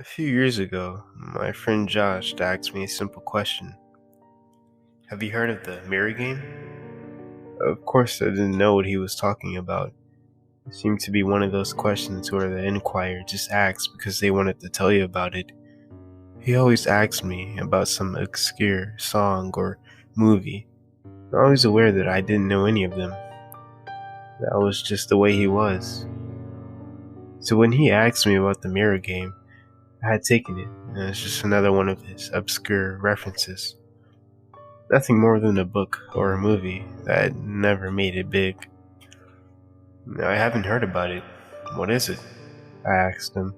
A few years ago, my friend Josh asked me a simple question. Have you heard of the mirror game? Of course, I didn't know what he was talking about. It seemed to be one of those questions where the inquirer just asks because they wanted to tell you about it. He always asked me about some obscure song or movie. I'm always aware that I didn't know any of them. That was just the way he was. So when he asked me about the mirror game, I had taken it, and it was just another one of his obscure references. Nothing more than a book or a movie that never made it big. I haven't heard about it. What is it? I asked him.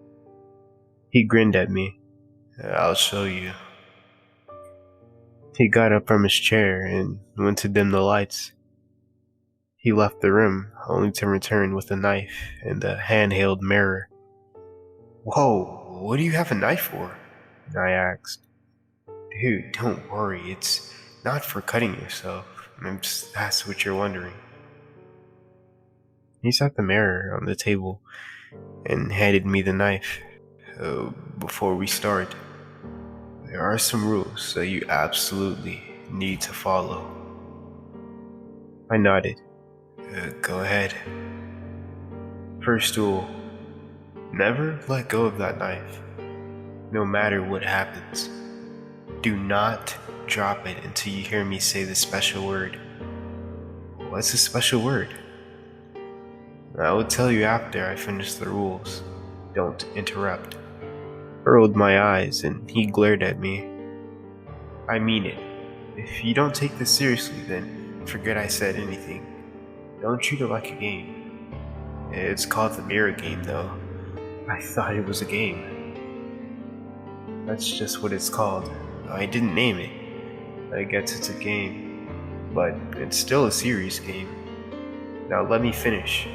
He grinned at me. I'll show you. He got up from his chair and went to dim the lights. He left the room, only to return with a knife and a handheld mirror. Whoa, what do you have a knife for? I asked. Dude, don't worry, it's not for cutting yourself. That's what you're wondering. He set the mirror on the table and handed me the knife. Before we start, there are some rules that you absolutely need to follow. I nodded. Go ahead. First rule, never let go of that knife, no matter what happens. Do not drop it until you hear me say the special word. What's the special word? I will tell you after I finish the rules. Don't interrupt. I rolled my eyes and he glared at me. I mean it. If you don't take this seriously, then forget I said anything. Don't treat it like a game. It's called the mirror game, though. I thought it was a game. That's just what it's called. I didn't name it. I guess it's a game, but it's still a serious game. Now let me finish.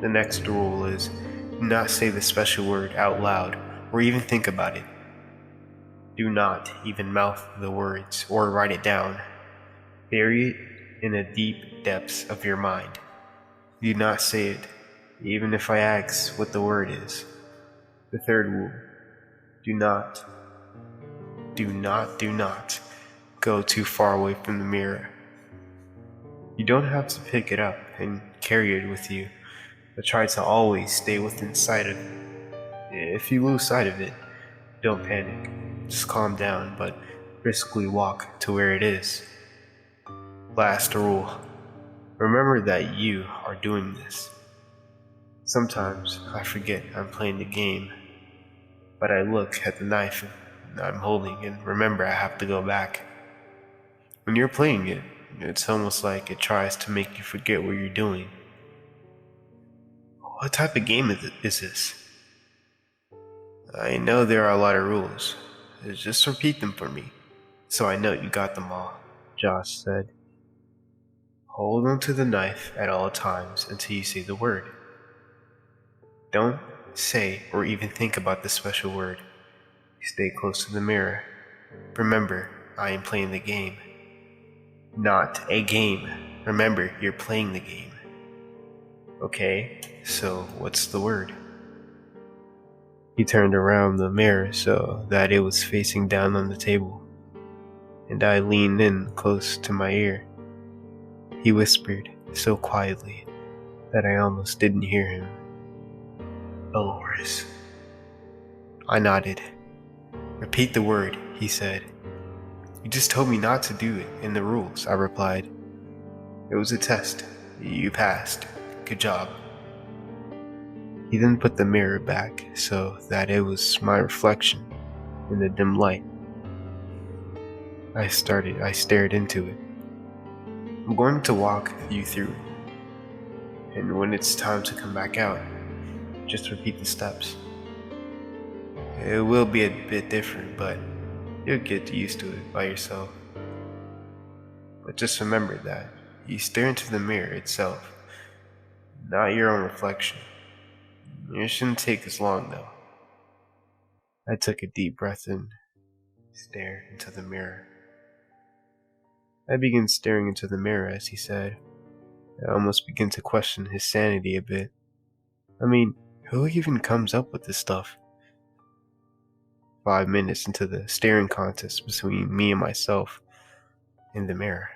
The next rule is do not say the special word out loud or even think about it. Do not even mouth the words or write it down. Bury it in the deep depths of your mind. Do not say it, even if I ask what the word is. The third rule, do not go too far away from the mirror. You don't have to pick it up and carry it with you, but try to always stay within sight of it. If you lose sight of it, don't panic. Just calm down, but briskly walk to where it is. Last rule, remember that you are doing this. Sometimes I forget I'm playing the game, but I look at the knife I'm holding and remember I have to go back. When you're playing it, it's almost like it tries to make you forget what you're doing. What type of game is this? I know there are a lot of rules. Just repeat them for me, so I know you got them all, Josh said. Hold on to the knife at all times until you say the word. Don't say or even think about the special word. Stay close to the mirror. Remember, I am playing the game. Not a game. Remember, you're playing the game. Okay, so what's the word? He turned around the mirror so that it was facing down on the table, and I leaned in close to my ear. He whispered so quietly that I almost didn't hear him. Dolores. I nodded. Repeat the word, he said. You just told me not to do it in the rules, I replied. It was a test. You passed. Good job. He then put the mirror back so that it was my reflection in the dim light. I stared into it. I'm going to walk you through it, and when it's time to come back out, just repeat the steps. It will be a bit different, but you'll get used to it by yourself. But just remember that you stare into the mirror itself, not your own reflection. It shouldn't take as long, though. I took a deep breath and stared into the mirror. I began staring into the mirror as he said. I almost began to question his sanity a bit. I mean, who even comes up with this stuff? 5 minutes into the staring contest between me and myself in the mirror,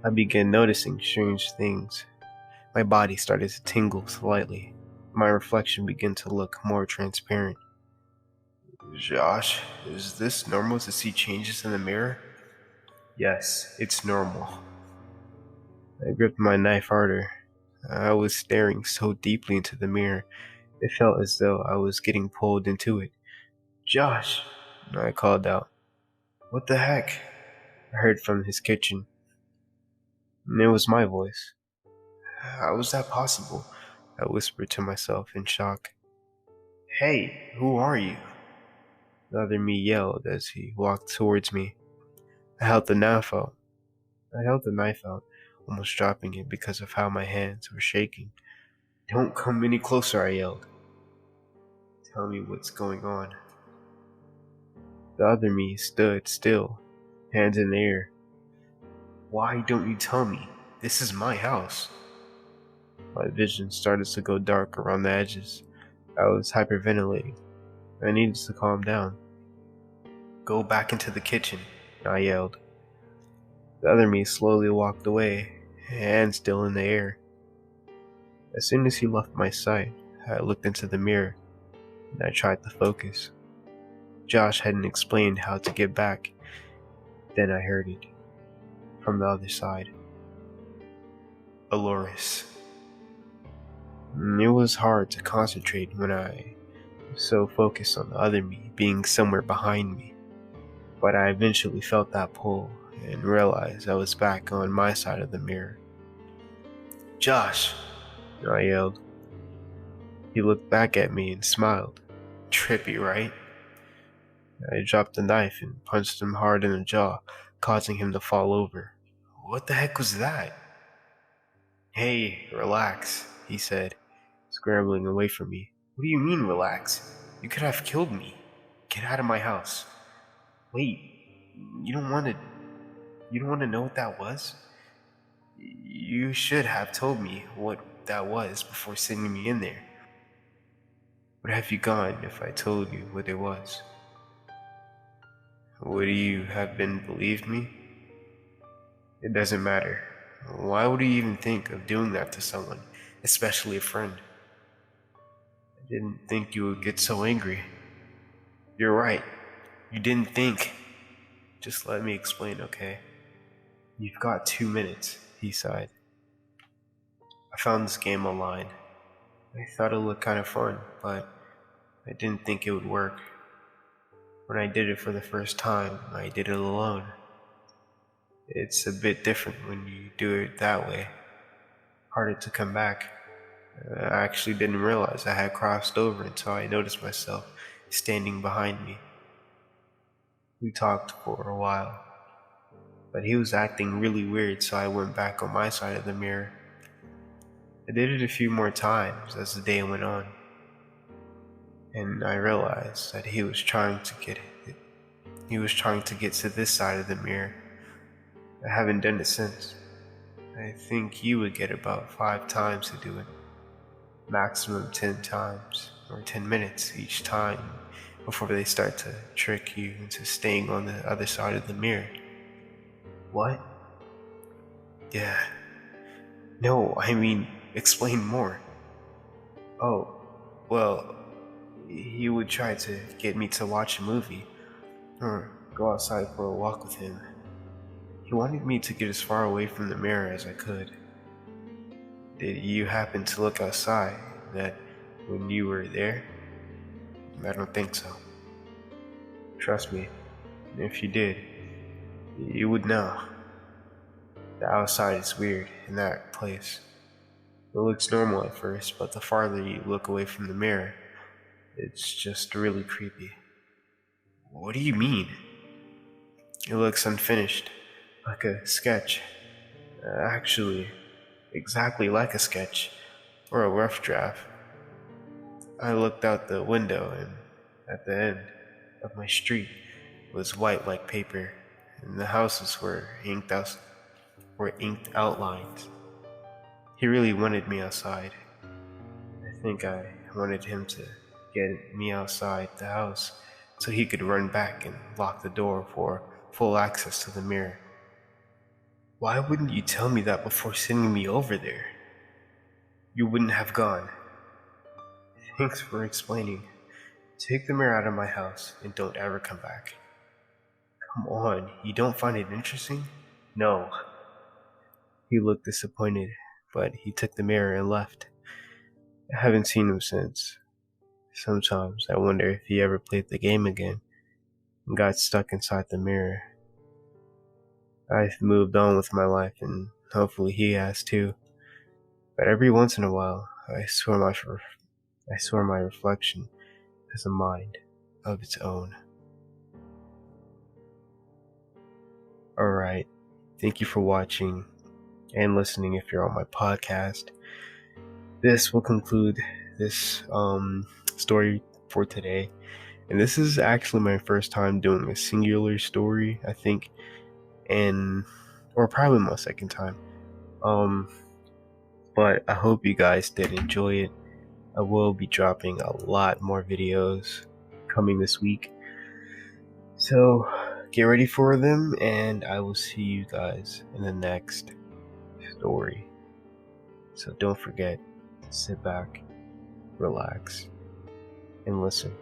I began noticing strange things. My body started to tingle slightly. My reflection began to look more transparent. Josh, is this normal to see changes in the mirror? Yes, it's normal. I gripped my knife harder. I was staring so deeply into the mirror, it felt as though I was getting pulled into it. Josh, I called out. What the heck? I heard from his kitchen. And it was my voice. How was that possible? I whispered to myself in shock. Hey, who are you? The other me yelled as he walked towards me. I held the knife out. Almost dropping it because of how my hands were shaking. Don't come any closer, I yelled. Tell me what's going on. The other me stood still, hands in the air. Why don't you tell me? This is my house. My vision started to go dark around the edges. I was hyperventilating. I needed to calm down. Go back into the kitchen, I yelled. The other me slowly walked away, hands still in the air. As soon as he left my sight, I looked into the mirror, and I tried to focus. Josh hadn't explained how to get back. Then I heard it, from the other side. Aloris. It was hard to concentrate when I was so focused on the other me being somewhere behind me. But I eventually felt that pull and realized I was back on my side of the mirror. Josh, I yelled. He looked back at me and smiled. Trippy, right? I dropped the knife and punched him hard in the jaw, causing him to fall over. What the heck was that? Hey, relax, he said, scrambling away from me. What do you mean, relax? You could have killed me. Get out of my house. Wait, you don't want to know what that was? You should have told me what that was before sending me in there. Would have you gone if I told you what it was? Would you have believed me? It doesn't matter. Why would you even think of doing that to someone, especially a friend? I didn't think you would get so angry. You're right. You didn't think. Just let me explain, okay? You've got 2 minutes, he sighed. I found this game online. I thought it looked kind of fun, but I didn't think it would work. When I did it for the first time, I did it alone. It's a bit different when you do it that way. Harder to come back. I actually didn't realize I had crossed over until I noticed myself standing behind me. We talked for a while, but he was acting really weird, so I went back on my side of the mirror. I did it a few more times as the day went on, and I realized that he was trying to get to this side of the mirror. I haven't done it since. I think he would get about 5 times to do it. Maximum 10 times, or 10 minutes each time, before they start to trick you into staying on the other side of the mirror. What? Yeah. No, I mean, explain more. Oh, well, he would try to get me to watch a movie, or go outside for a walk with him. He wanted me to get as far away from the mirror as I could. Did you happen to look outside when you were there? I don't think so. Trust me, if you did, you would know. The outside is weird in that place. It looks normal at first, but the farther you look away from the mirror, it's just really creepy. What do you mean? It looks unfinished, like a sketch. Actually, exactly like a sketch, or a rough draft. I looked out the window, and at the end of my street was white like paper, and the houses were inked outlines. He really wanted me outside. I think I wanted him to get me outside the house so he could run back and lock the door for full access to the mirror. Why wouldn't you tell me that before sending me over there? You wouldn't have gone. Thanks for explaining. Take the mirror out of my house and don't ever come back. Come on, you don't find it interesting? No. He looked disappointed, but he took the mirror and left. I haven't seen him since. Sometimes I wonder if he ever played the game again and got stuck inside the mirror. I've moved on with my life and hopefully he has too. But every once in a while, I swear my reflection has a mind of its own. Alright, thank you for watching and listening if you're on my podcast. This will conclude this story for today. And this is actually my first time doing a singular story, I think, or probably my second time. But I hope you guys did enjoy it. I will be dropping a lot more videos coming this week. So get ready for them, and I will see you guys in the next story. So don't forget to sit back, relax, and listen.